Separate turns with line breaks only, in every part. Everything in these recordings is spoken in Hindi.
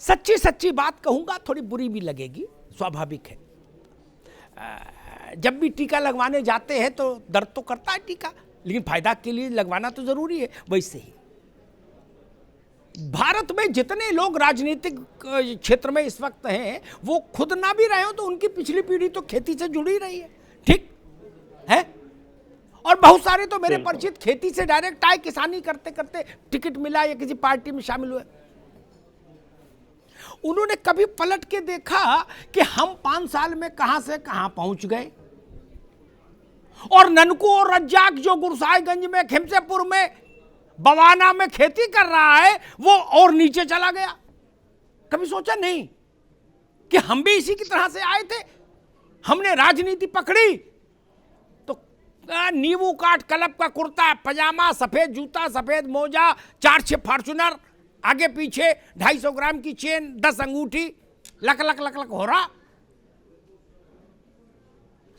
सच्ची सच्ची बात कहूंगा, थोड़ी बुरी भी लगेगी, स्वाभाविक है। जब भी टीका लगवाने जाते हैं तो दर्द तो करता है टीका, लेकिन फायदा के लिए लगवाना तो जरूरी है। वैसे ही भारत में जितने लोग राजनीतिक क्षेत्र में इस वक्त हैं, वो खुद ना भी रहे हो तो उनकी पिछली पीढ़ी तो खेती से जुड़ी रही है, ठीक है। और बहुत सारे तो मेरे परिचित खेती से डायरेक्ट आए, किसानी करते करते टिकट मिला या किसी पार्टी में शामिल हुए। उन्होंने कभी पलट के देखा कि हम 5 साल में कहां से कहां पहुंच गए, और ननकू और रज्जाक जो गुरसाईगंज में, खिमसेपुर में, बवाना में खेती कर रहा है, वो और नीचे चला गया। कभी सोचा नहीं कि हम भी इसी की तरह से आए थे। हमने राजनीति पकड़ी तो नींबू काट कलब का कुर्ता पजामा, सफेद जूता, सफेद मोजा, 4-6 फॉर्चूनर, आगे पीछे 250 ग्राम की चेन, 10 अंगूठी, लक लक लक लक हो रहा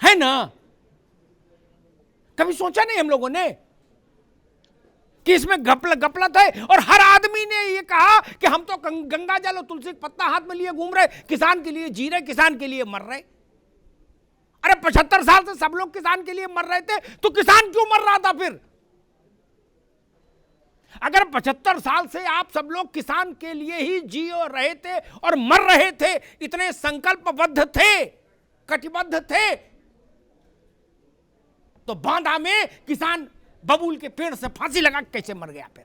है ना। कभी सोचा नहीं हम लोगों ने कि इसमें गपलत है। और हर आदमी ने ये कहा कि हम तो गंगा जल और तुलसी का पत्ता हाथ में लिए घूम रहे, किसान के लिए जी रहे, किसान के लिए मर रहे। अरे 75 साल से सब लोग किसान के लिए मर रहे थे, तो किसान क्यों मर रहा था फिर? अगर 75 साल से आप सब लोग किसान के लिए ही जी रहे थे और मर रहे थे, इतने संकल्पबद्ध थे, कटिबद्ध थे, तो बांदा में किसान बबूल के पेड़ से फांसी लगा कैसे मर गया? फिर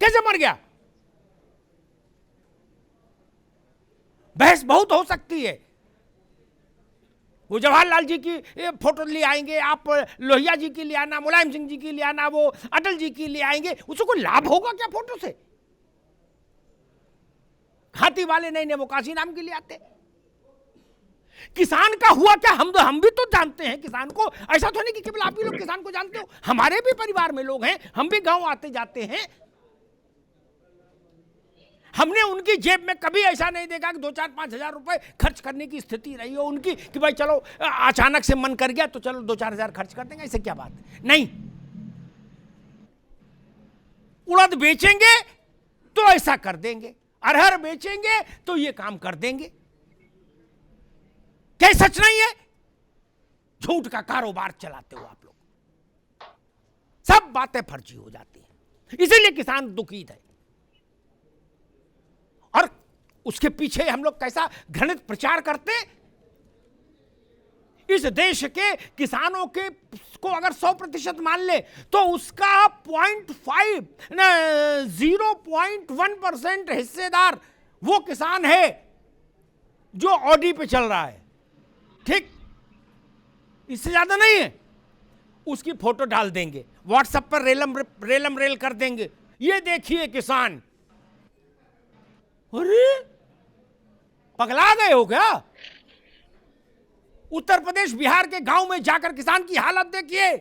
कैसे मर गया? बहस बहुत हो सकती है। वो जवाहरलाल जी की फोटो ले आएंगे, आप लोहिया जी की ले आना, मुलायम सिंह जी की ले आना, वो अटल जी की ले आएंगे, उसको कोई लाभ होगा क्या फोटो से? हाथी वाले नहीं ने वो काशी नाम के लिए आते। किसान का हुआ क्या? हम भी तो जानते हैं किसान को। ऐसा तो नहीं कि केवल आप ही लोग किसान को जानते हो, हमारे भी परिवार में लोग हैं, हम भी गांव आते जाते हैं। हमने उनकी जेब में कभी ऐसा नहीं देखा कि 2-4-5 हजार रुपए खर्च करने की स्थिति रही हो उनकी, कि भाई चलो अचानक से मन कर गया तो चलो 2-4 हजार खर्च कर देंगे, ऐसे क्या बात है? नहीं। उड़द बेचेंगे तो ऐसा कर देंगे, अरहर बेचेंगे तो ये काम कर देंगे। क्या सच नहीं है? झूठ का कारोबार चलाते हो आप लोग, सब बातें फर्जी हो जाती हैं, इसीलिए किसान दुखी है। और उसके पीछे हम लोग कैसा घृणित प्रचार करते। इस देश के किसानों के को अगर 100% मान ले तो उसका 0.1% हिस्सेदार वो किसान है जो ऑडी पे चल रहा है, ठीक? इससे ज्यादा नहीं है। उसकी फोटो डाल देंगे व्हाट्सएप पर, रेलम रेल कर देंगे, ये देखिए किसान। अरे पगला गए हो क्या? उत्तर प्रदेश बिहार के गांव में जाकर किसान की हालत देखिए।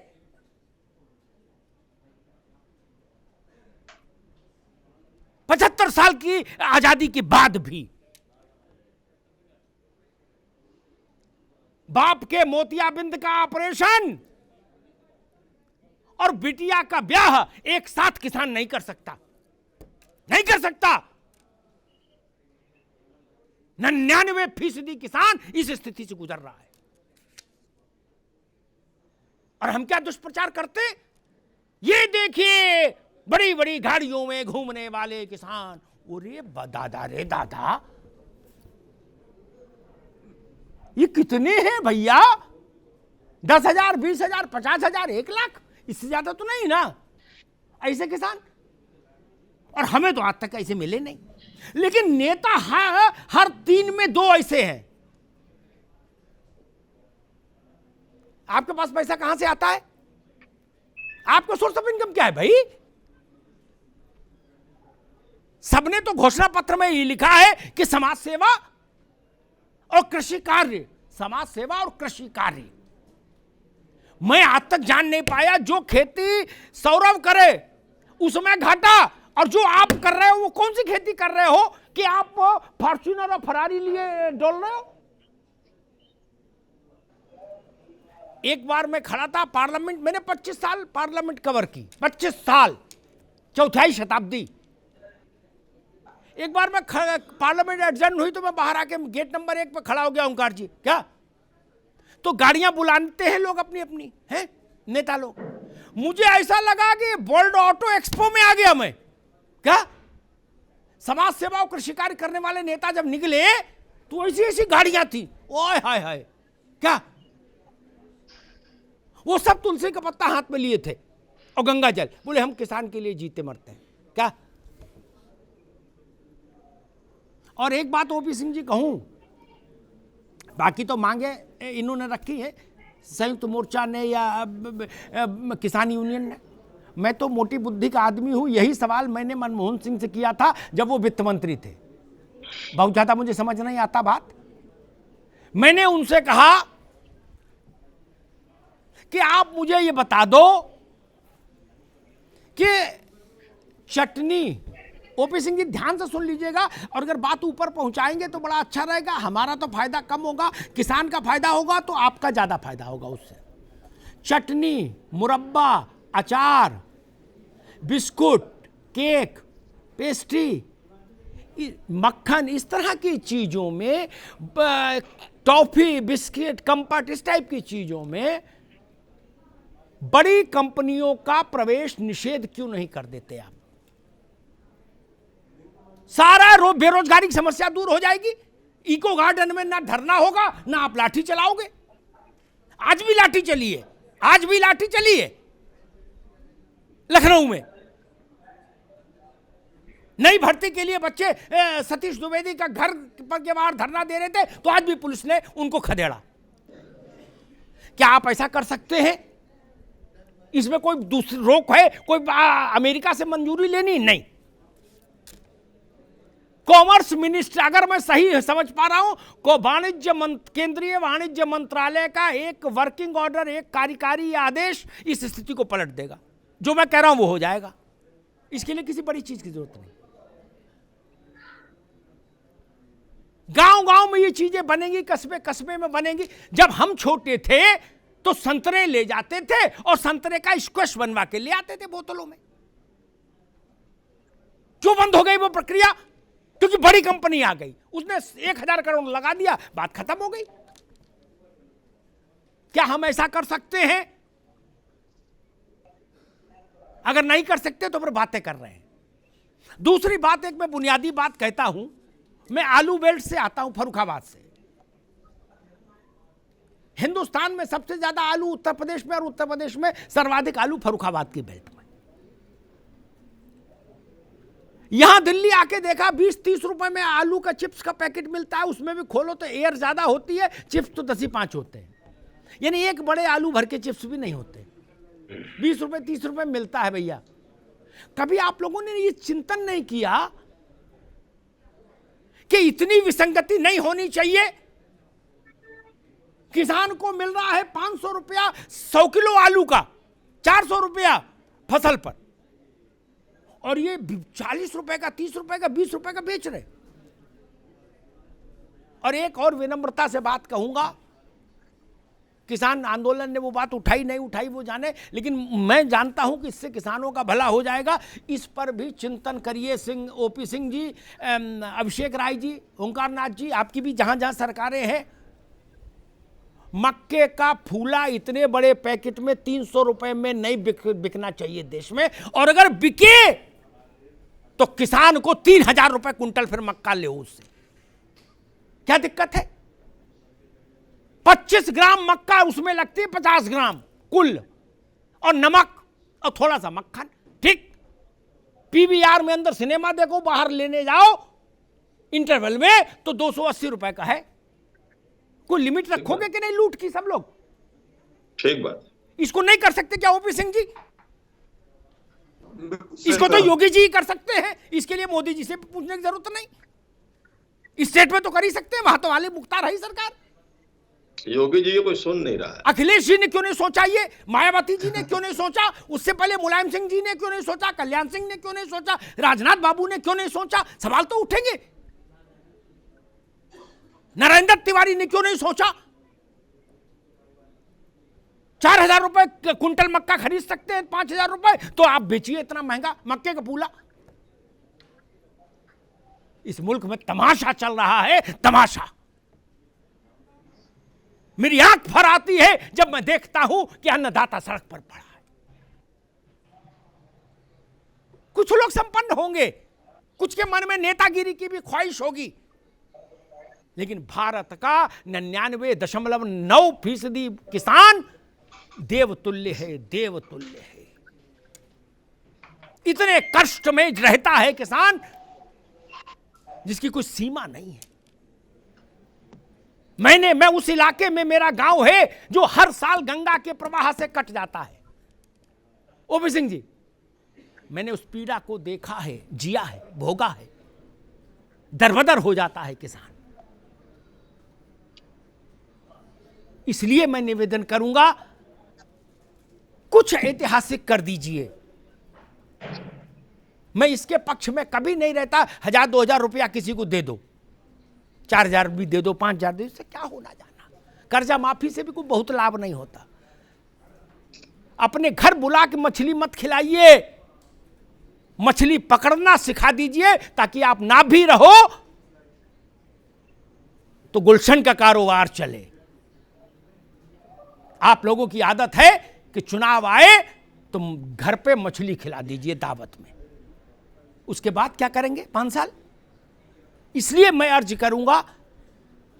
पचहत्तर साल की आजादी के बाद भी बाप के मोतियाबिंद का ऑपरेशन और बिटिया का ब्याह एक साथ किसान नहीं कर सकता, नहीं कर सकता। 99% किसान इस स्थिति से गुजर रहा है। और हम क्या दुष्प्रचार करते? ये देखिए बड़ी बड़ी गाड़ियों में घूमने वाले किसान। अरे दादा रे दादा, ये कितने हैं भैया? 10,000, 20,000, 50,000, 1 लाख, इससे ज्यादा तो नहीं ना ऐसे किसान। और हमें तो आज तक ऐसे मिले नहीं। लेकिन नेता हर 3 में 2 ऐसे हैं। आपके पास पैसा कहां से आता है? आपका सोर्स ऑफ इनकम क्या है भाई? सबने तो घोषणा पत्र में ये लिखा है कि समाज सेवा और कृषि कार्य, समाज सेवा और कृषि कार्य। मैं आज तक जान नहीं पाया जो खेती सौरभ करे उसमें घाटा, और जो आप कर रहे हो वो कौन सी खेती कर रहे हो कि आप फॉर्च्यूनर और फरारी लिए डोल रहे हो? एक बार मैं खड़ा था पार्लियामेंट, मैंने 25 साल पार्लियामेंट कवर की, 25 साल, चौथाई शताब्दी। एक बार मैं पार्लियामेंट एडजर्न हुई तो मैं बाहर आके गेट नंबर 1 पे खड़ा हो गया। ओंकार जी क्या, तो गाड़ियां बुलाते हैं लोग अपनी अपनी, हैं नेता लोग। मुझे ऐसा लगा कि वर्ल्ड ऑटो एक्सपो में आ गया मैं। क्या समाज सेवा और कृषि कार्य करने वाले नेता जब निकले तो ऐसी ऐसी गाड़ियां थी, ओए हाय हाय। क्या वो सब तुलसी का पत्ता हाथ में लिए थे और गंगा जल, बोले हम किसान के लिए जीते मरते हैं। क्या, और एक बात ओपी सिंह जी कहूं, बाकी तो मांगे इन्होंने रखी है संयुक्त मोर्चा ने या किसान यूनियन ने। मैं तो मोटी बुद्धि का आदमी हूं, यही सवाल मैंने मनमोहन सिंह से किया था जब वो वित्त मंत्री थे। बहुत ज्यादा मुझे समझ नहीं आता बात। मैंने उनसे कहा कि आप मुझे ये बता दो कि चटनी, ओपी सिंह जी ध्यान से सुन लीजिएगा, और अगर बात ऊपर पहुंचाएंगे तो बड़ा अच्छा रहेगा। हमारा तो फायदा कम होगा, किसान का फायदा होगा तो आपका ज्यादा फायदा होगा उससे। चटनी, मुरब्बा, अचार, बिस्कुट, केक, पेस्ट्री, मक्खन, इस तरह की चीजों में, टॉफी, बिस्किट, कंपट, इस टाइप की चीजों में बड़ी कंपनियों का प्रवेश निषेध क्यों नहीं कर देते आप? सारा बेरोजगारी की समस्या दूर हो जाएगी। इको गार्डन में ना धरना होगा ना आप लाठी चलाओगे। आज भी लाठी चली है, आज भी लाठी चली है लखनऊ में। नई भर्ती के लिए बच्चे सतीश द्विवेदी का घर पर के बाहर धरना दे रहे थे तो आज भी पुलिस ने उनको खदेड़ा। क्या आप ऐसा कर सकते हैं? इसमें कोई दूसरी रोक है? कोई अमेरिका से मंजूरी लेनी? नहीं। कॉमर्स मिनिस्टर, अगर मैं सही समझ पा रहा हूं, को केंद्रीय वाणिज्य मंत्रालय का एक वर्किंग ऑर्डर, एक कार्यकारी आदेश इस स्थिति को पलट देगा। जो मैं कह रहा हूं वो हो जाएगा। इसके लिए किसी बड़ी चीज की जरूरत नहीं। गांव गांव में ये चीजें बनेंगी, कस्बे कस्बे में बनेंगी। जब हम छोटे थे तो संतरे ले जाते थे और संतरे का स्क्वैश बनवा के ले आते थे बोतलों में। क्यों बंद हो गई वो प्रक्रिया? क्योंकि बड़ी कंपनी आ गई, उसने 1000 करोड़ लगा दिया, बात खत्म हो गई। क्या हम ऐसा कर सकते हैं? अगर नहीं कर सकते तो फिर बातें कर रहे हैं। दूसरी बात, एक मैं बुनियादी बात कहता हूं, मैं आलू बेल्ट से आता हूं, फर्रुखाबाद से। हिंदुस्तान में सबसे ज्यादा आलू उत्तर प्रदेश में, और उत्तर प्रदेश में सर्वाधिक आलू फर्रुखाबाद की बेल्ट में। यहां दिल्ली आके देखा 20-30 रुपए में आलू का चिप्स का पैकेट मिलता है, उसमें भी खोलो तो एयर ज्यादा होती है, चिप्स तो 10 ही 5 होते हैं। यानी एक बड़े आलू भर के चिप्स भी नहीं होते। 20 रुपए 30 रुपए मिलता है भैया। कभी आप लोगों ने ये चिंतन नहीं किया कि इतनी विसंगति नहीं होनी चाहिए? किसान को मिल रहा है 500 रुपया 100 किलो आलू का, 400 रुपया फसल पर, और ये 40 रुपए का, 30 रुपए का, 20 रुपए का बेच रहे। और एक और विनम्रता से बात कहूंगा, किसान आंदोलन ने वो बात उठाई नहीं उठाई वो जाने, लेकिन मैं जानता हूं कि इससे किसानों का भला हो जाएगा। इस पर भी चिंतन करिए। ओपी सिंह जी, अभिषेक राय जी, ओंकार नाथ जी, आपकी भी जहां जहां सरकारें हैं, मक्के का फूला इतने बड़े पैकेट में 300 रुपए में नहीं बिकना चाहिए देश में। और अगर बिके तो किसान को 3000 रुपए कुंटल फिर मक्का ले उससे। क्या दिक्कत है? 25 ग्राम मक्का, उसमें लगती है 50 ग्राम कुल, और नमक और थोड़ा सा मक्खन। ठीक, पीवीआर में अंदर सिनेमा देखो, बाहर लेने जाओ इंटरवल में तो 280 रुपए का है। कोई लिमिट रखोगे कि नहीं लूट की सब लोग?
ठीक बात। इसको
नहीं कर सकते क्या ओपी सिंह जी? इसको तो योगी जी ही कर सकते हैं, इसके लिए मोदी जी से पूछने की जरूरत नहीं। स्टेट में तो कर ही सकते हैं, वहां तो वाले मुख्तार है ही सरकार।
योगी जी कोई सुन नहीं रहा है।
अखिलेश जी ने क्यों नहीं सोचा? ये मायावती जी ने क्यों नहीं सोचा? उससे पहले मुलायम सिंह जी ने क्यों नहीं सोचा? कल्याण सिंह ने क्यों नहीं सोचा? राजनाथ बाबू ने क्यों नहीं सोचा? सवाल तो उठेंगे। नरेंद्र तिवारी ने क्यों नहीं सोचा? 4000 रुपए कुंटल मक्का खरीद सकते हैं, 5000 रुपए तो आप बेचिए इतना महंगा मक्के का फूला। इस मुल्क में तमाशा चल रहा है, तमाशा। मेरी आंख भर आती है जब मैं देखता हूं कि अन्नदाता सड़क पर पड़ा है। कुछ लोग संपन्न होंगे, कुछ के मन में नेतागिरी की भी ख्वाहिश होगी, लेकिन भारत का 99.9% किसान देवतुल्य है, देवतुल्य है। इतने कष्ट में रहता है किसान जिसकी कोई सीमा नहीं है। मैं उस इलाके में, मेरा गांव है जो हर साल गंगा के प्रवाह से कट जाता है। ओपी सिंह जी, मैंने उस पीड़ा को देखा है, जिया है, भोगा है। दरबदर हो जाता है किसान। इसलिए मैं निवेदन करूंगा, कुछ ऐतिहासिक कर दीजिए। मैं इसके पक्ष में कभी नहीं रहता 1000-2000 रुपया किसी को दे दो, 4000 भी दे दो, 5000 दे दो, इससे क्या होना जाना। कर्जा माफी से भी कोई बहुत लाभ नहीं होता। अपने घर बुला के मछली मत खिलाइए, मछली पकड़ना सिखा दीजिए, ताकि आप ना भी रहो तो गुलशन का कारोबार चले। आप लोगों की आदत है कि चुनाव आए तो घर पे मछली खिला दीजिए दावत में, उसके बाद क्या करेंगे 5 साल। इसलिए मैं अर्ज करूंगा,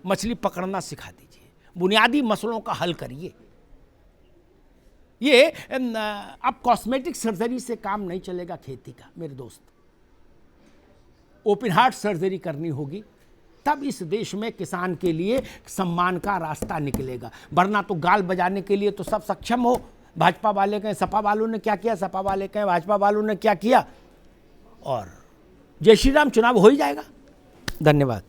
मछली पकड़ना सिखा दीजिए, बुनियादी मसलों का हल करिए। ये अब कॉस्मेटिक सर्जरी से काम नहीं चलेगा खेती का मेरे दोस्त। ओपन हार्ट सर्जरी करनी होगी, तब इस देश में किसान के लिए सम्मान का रास्ता निकलेगा। वरना तो गाल बजाने के लिए तो सब सक्षम हो। भाजपा वाले कहें सपा वालों ने क्या किया, सपा वाले कहें भाजपा वालों ने क्या किया, और जय श्री राम, चुनाव हो ही जाएगा। धन्यवाद।